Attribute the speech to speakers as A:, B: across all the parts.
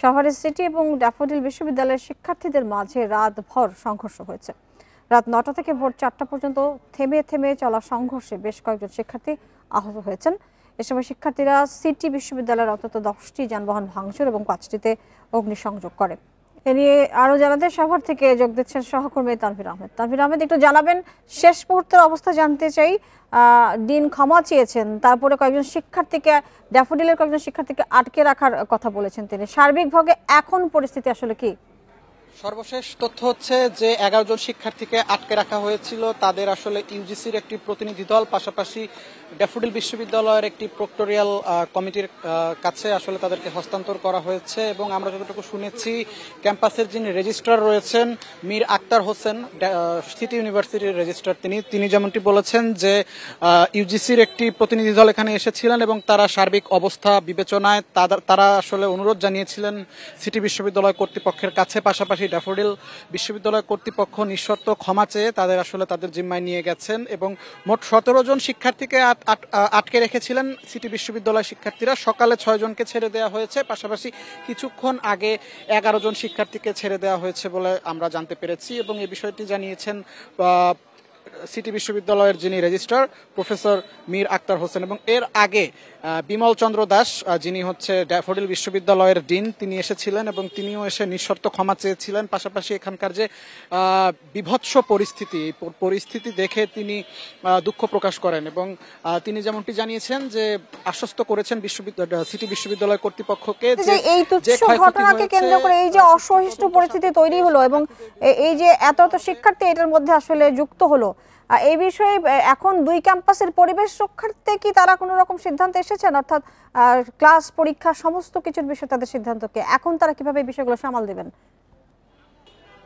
A: শহরের সিটি এবং ড্যাফোডিল বিশ্ববিদ্যালয়ের শিক্ষার্থীদের মাঝে রাতভর সংঘর্ষ হয়েছে। রাত ৯টা থেকে ভোর ৪টা পর্যন্ত থেমে থেমে চলা সংঘর্ষে বেশ কয়েকজন শিক্ষার্থী আহত হয়েছেন। এ সময় শিক্ষার্থীরা সিটি বিশ্ববিদ্যালয়ের অন্তত 10টি যানবাহন ভাঙচুর এবং 5টিতে অগ্নিসংযোগ করে। এ নিয়ে আরও জানাতে সাভার থেকে যোগ দিচ্ছেন সহকর্মী তানভীর আহমেদ। তানভীর আহমেদ, একটু জানাবেন, শেষ মুহূর্তের অবস্থা জানতে চাই। ডিন ক্ষমা চেয়েছেন, তারপরে কয়েকজন শিক্ষার্থীকে, ড্যাফোডিলের কয়েকজন শিক্ষার্থীকে আটকে রাখার কথা বলেছেন তিনি। সার্বিকভাবে এখন পরিস্থিতি আসলে কি?
B: সর্বশেষ তথ্য হচ্ছে যে 11 জন শিক্ষার্থীকে আটকে রাখা হয়েছিল। তাদের আসলে ইউজিসির একটি প্রতিনিধি দল, পাশাপাশি ড্যাফোডিল বিশ্ববিদ্যালয়ের একটি প্রক্টোরিয়াল কমিটির কাছে আসলে তাদেরকে হস্তান্তর করা হয়েছে। এবং আমরা যতটুকু শুনেছি, ক্যাম্পাসের যিনি রেজিস্ট্রার রয়েছেন মীর আক্তার হোসেন, সিটি ইউনিভার্সিটির রেজিস্ট্রার, তিনি যেমনটি বলেছেন যে ইউজিসির একটি প্রতিনিধি দল এখানে এসেছিলেন এবং তারা সার্বিক অবস্থা বিবেচনায় তারা আসলে অনুরোধ জানিয়েছিলেন সিটি বিশ্ববিদ্যালয় কর্তৃপক্ষের কাছে। পাশাপাশি ড্যাফোডিল বিশ্ববিদ্যালয় কর্তৃপক্ষ নিঃশর্ত ক্ষমা চেয়ে তাদের আসলে তাদের জিম্মায় নিয়ে গেছেন এবং মোট 17 জন শিক্ষার্থীকে আটকে রেখেছিলেন সিটি বিশ্ববিদ্যালয় শিক্ষার্থীরা। সকালে 6 জনকে ছেড়ে দেওয়া হয়েছে, পাশাপাশি কিছুক্ষণ আগে 11 জন শিক্ষার্থীকে ছেড়ে দেওয়া হয়েছে বলে আমরা জানতে পেরেছি। এবং এই বিষয়টি জানিয়েছেন সিটি বিশ্ববিদ্যালয়ের যিনি রেজিস্ট্রার প্রফেসর মীর আক্তার হোসেন। এবং এর আগে বিমল চন্দ্র দাস, যিনি হচ্ছে ড্যাফোডিল বিশ্ববিদ্যালয়ের ডিন, তিনি এসেছিলেন এবং তিনিও এসে নিঃশর্ত ক্ষমা চেয়েছিলেন। পাশাপাশি এখানকার যে বিভৎস পরিস্থিতি দেখে তিনি দুঃখ প্রকাশ করেন এবং তিনি যেমনটি জানিয়েছেন যে আশ্বস্ত করেছেন সিটি বিশ্ববিদ্যালয় কর্তৃপক্ষকে যে
A: এই তুচ্ছ ঘটনাকে কেন্দ্র করে এই যে অসহিষ্ণু পরিস্থিতি তৈরি হলো এবং এই যে এত শিক্ষার্থী এটার মধ্যে আসলে যুক্ত হলো, এই বিষয়ে এখন দুই ক্যাম্পাসের পরিবেশ রক্ষার্থে কি তারা কোনো রকম সিদ্ধান্ত এসেছেন? অর্থাৎ ক্লাস, পরীক্ষা, সমস্ত কিছুর বিষয়ে তাদের সিদ্ধান্তকে এখন তারা কিভাবে এই বিষয়গুলো সামাল দেবেন?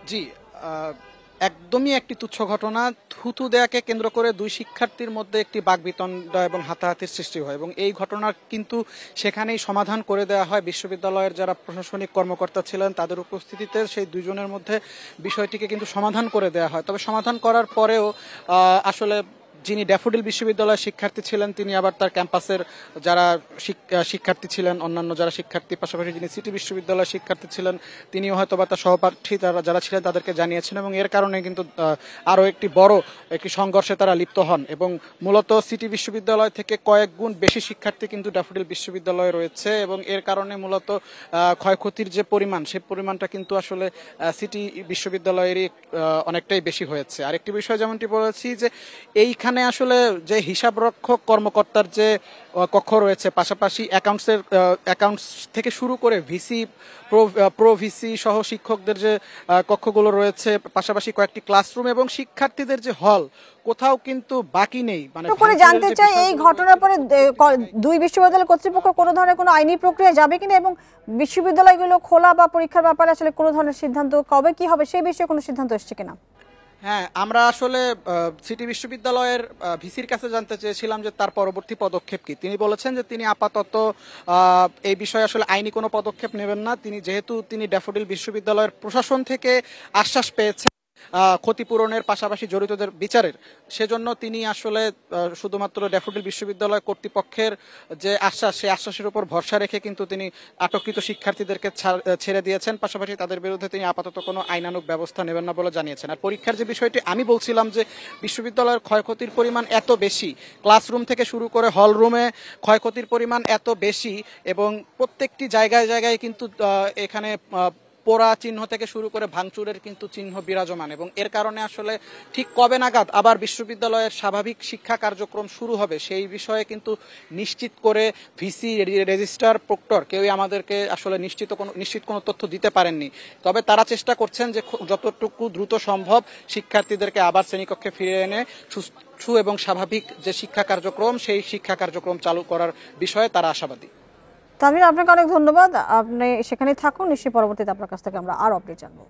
B: জি, একদমই একটি তুচ্ছ ঘটনা। থুতু দেয়াকে কেন্দ্র করে দুই শিক্ষার্থীর মধ্যে একটি বাকবিতণ্ডা এবং হাতাহাতির সৃষ্টি হয় এবং এই ঘটনার কিন্তু সেখানেই সমাধান করে দেওয়া হয় বিশ্ববিদ্যালয়ের যারা প্রশাসনিক কর্মকর্তা ছিলেন তাদের উপস্থিতিতে। সেই দুজনের মধ্যে বিষয়টিকে কিন্তু সমাধান করে দেওয়া হয়। তবে সমাধান করার পরেও আসলে যিনি ড্যাফোডিল বিশ্ববিদ্যালয়ের শিক্ষার্থী ছিলেন তিনি আবার তার ক্যাম্পাসের যারা শিক্ষার্থী ছিলেন, অন্যান্য যারা শিক্ষার্থী, পাশাপাশি যিনি সিটি বিশ্ববিদ্যালয়ের শিক্ষার্থী ছিলেন তিনিও হয়তো বা তার সহপাঠী যারা ছিলেন তাদেরকে জানিয়েছেন এবং এর কারণে কিন্তু আরও একটি বড় একটি সংঘর্ষে তারা লিপ্ত হন। এবং মূলত সিটি বিশ্ববিদ্যালয় থেকে কয়েক গুণ বেশি শিক্ষার্থী কিন্তু ড্যাফোডিল বিশ্ববিদ্যালয়ে রয়েছে এবং এর কারণে মূলত ক্ষয়ক্ষতির যে পরিমাণ, সেই পরিমাণটা কিন্তু আসলে সিটি বিশ্ববিদ্যালয়েরই অনেকটাই বেশি হয়েছে। আরেকটি বিষয় যেমনটি বলেছি যে এইখানে আসলে যে হিসাবরক্ষক কর্মকর্তার যে কক্ষ রয়েছে, পাশাপাশি অ্যাকাউন্টস থেকে শুরু করে ভিসি, প্রো ভিসি সহ শিক্ষকদের যে কক্ষগুলো রয়েছে, পাশাপাশি কয়েকটি ক্লাসরুম এবং শিক্ষার্থীদের যে হল, কোথাও কিন্তু বাকি নেই। মানে
A: জানতে চাই এই ঘটনার পরে দুই বিশ্ববিদ্যালয় কর্তৃপক্ষ কোনো ধরনের কোনো আইনি প্রক্রিয়া যাবে কিনা এবং বিশ্ববিদ্যালয়গুলো খোলা বা পরীক্ষার ব্যাপারে আসলে কোনো ধরনের সিদ্ধান্ত কবে কি হবে সেই বিষয়ে কোনো সিদ্ধান্ত এসেছে কিনা?
B: হ্যাঁ, আমরা আসলে সিটি বিশ্ববিদ্যালয়ের ভিসির কাছে জানতে চেয়েছিলাম যে তার পরবর্তী পদক্ষেপ কি। তিনি বলেছেন যে তিনি আপাতত এই বিষয়ে আসলে আইনি কোনো পদক্ষেপ নেবেন না। যেহেতু তিনি ড্যাফোডিল বিশ্ববিদ্যালয়ের প্রশাসন থেকে আশ্বাস পেয়েছেন ক্ষতিপূরণের পাশাপাশি জড়িতদের বিচারের, সেজন্য তিনি আসলে শুধুমাত্র ড্যাফোডিল বিশ্ববিদ্যালয় কর্তৃপক্ষের যে আশ্বাস, সেই আশ্বাসের উপর ভরসা রেখে কিন্তু তিনি আটককৃত শিক্ষার্থীদেরকে ছেড়ে দিয়েছেন। পাশাপাশি তাদের বিরুদ্ধে তিনি আপাতত কোনো আইনানুগ ব্যবস্থা নেবেন না বলে জানিয়েছেন। আর পরীক্ষার যে বিষয়টি আমি বলছিলাম যে বিশ্ববিদ্যালয়ের ক্ষয়ক্ষতির পরিমাণ এত বেশি, ক্লাসরুম থেকে শুরু করে হল রুমে ক্ষয়ক্ষতির পরিমাণ এত বেশি এবং প্রত্যেকটি জায়গায় কিন্তু এখানে পোড়া চিহ্ন থেকে শুরু করে ভাঙচুরের কিন্তু চিহ্ন বিরাজমান এবং এর কারণে আসলে ঠিক কবে নাগাদ আবার বিশ্ববিদ্যালয়ের স্বাভাবিক শিক্ষা কার্যক্রম শুরু হবে সেই বিষয়ে কিন্তু নিশ্চিত করে ভিসি, রেজিস্ট্রার, প্রক্টর কেউই আমাদেরকে আসলে নিশ্চিত কোনো তথ্য দিতে পারেননি। তবে তারা চেষ্টা করছেন যে যতটুকু দ্রুত সম্ভব শিক্ষার্থীদেরকে আবার শ্রেণীকক্ষে ফিরিয়ে এনে সুষ্ঠু এবং স্বাভাবিক যে শিক্ষা কার্যক্রম, সেই শিক্ষা কার্যক্রম চালু করার বিষয়ে তারা আশাবাদী।
A: তানভীর, আপনাকে অনেক ধন্যবাদ। আপনি সেখানেই থাকুন, নিশ্চয়ই পরবর্তীতে আপনার কাছ থেকে আমরা আরো আপডেট জানবো।